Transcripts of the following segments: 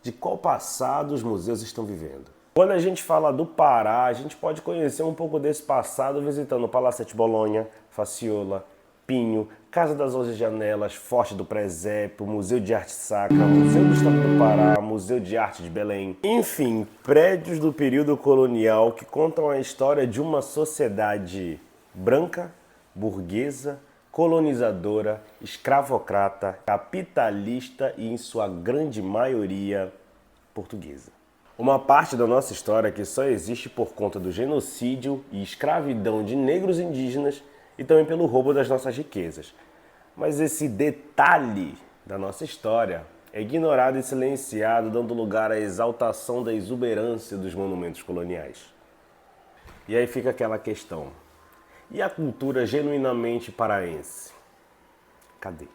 de qual passado os museus estão vivendo. Quando a gente fala do Pará, a gente pode conhecer um pouco desse passado visitando o Palacete Bolonha, Faciola, Pinho, Casa das 11 Janelas, Forte do Presépio, Museu de Arte Sacra, Museu do Estado do Pará, Museu de Arte de Belém. Enfim, prédios do período colonial que contam a história de uma sociedade branca, burguesa, colonizadora, escravocrata, capitalista e, em sua grande maioria, portuguesa. Uma parte da nossa história que só existe por conta do genocídio e escravidão de negros indígenas e também pelo roubo das nossas riquezas. Mas esse detalhe da nossa história é ignorado e silenciado, dando lugar à exaltação da exuberância dos monumentos coloniais. E aí fica aquela questão: e a cultura genuinamente paraense? Cadê?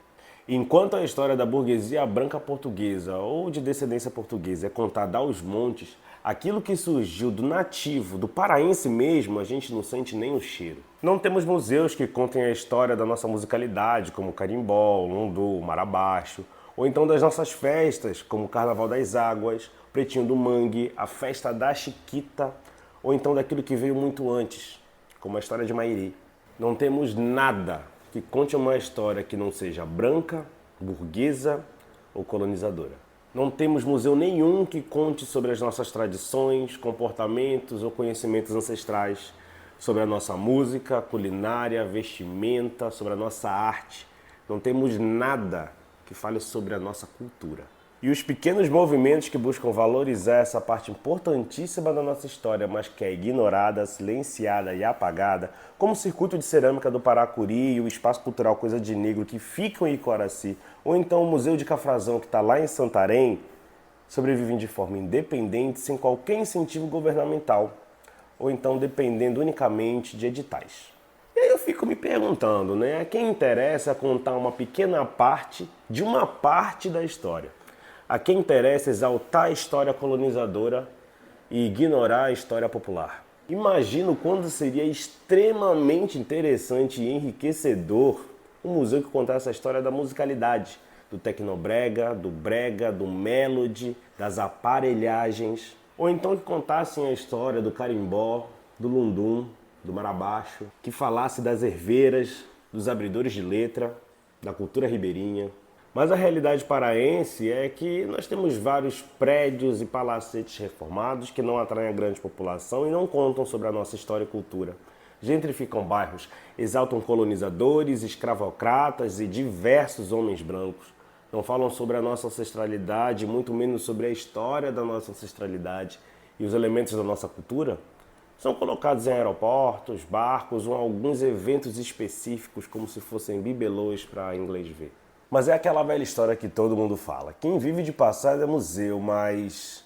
Enquanto a história da burguesia branca portuguesa ou de descendência portuguesa é contada aos montes, aquilo que surgiu do nativo, do paraense mesmo, a gente não sente nem o cheiro. Não temos museus que contem a história da nossa musicalidade, como o carimbó, o lundu, o marabaixo, ou então das nossas festas, como o Carnaval das Águas, o Pretinho do Mangue, a Festa da Chiquita, ou então daquilo que veio muito antes, como a história de Mairi. Não temos nada que conte uma história que não seja branca, burguesa ou colonizadora. Não temos museu nenhum que conte sobre as nossas tradições, comportamentos ou conhecimentos ancestrais, sobre a nossa música, culinária, vestimenta, sobre a nossa arte. Não temos nada que fale sobre a nossa cultura. E os pequenos movimentos que buscam valorizar essa parte importantíssima da nossa história, mas que é ignorada, silenciada e apagada, como o Circuito de Cerâmica do Paracuri e o Espaço Cultural Coisa de Negro, que ficam em Icoraci, ou então o Museu de Cafrazão, que está lá em Santarém, sobrevivem de forma independente, sem qualquer incentivo governamental, ou então dependendo unicamente de editais. E aí eu fico me perguntando, né? A quem interessa contar uma pequena parte de uma parte da história? A quem interessa exaltar a história colonizadora e ignorar a história popular? Imagino quando seria extremamente interessante e enriquecedor um museu que contasse a história da musicalidade, do tecnobrega, do melody, das aparelhagens, ou então que contassem a história do carimbó, do lundum, do marabaixo, que falasse das herveiras, dos abridores de letra, da cultura ribeirinha. Mas a realidade paraense é que nós temos vários prédios e palacetes reformados que não atraem a grande população e não contam sobre a nossa história e cultura. Gentrificam bairros, exaltam colonizadores, escravocratas e diversos homens brancos. Não falam sobre a nossa ancestralidade, muito menos sobre a história da nossa ancestralidade. E os elementos da nossa cultura são colocados em aeroportos, barcos ou alguns eventos específicos, como se fossem bibelôs para inglês ver. Mas é aquela velha história que todo mundo fala. Quem vive de passado é museu, mas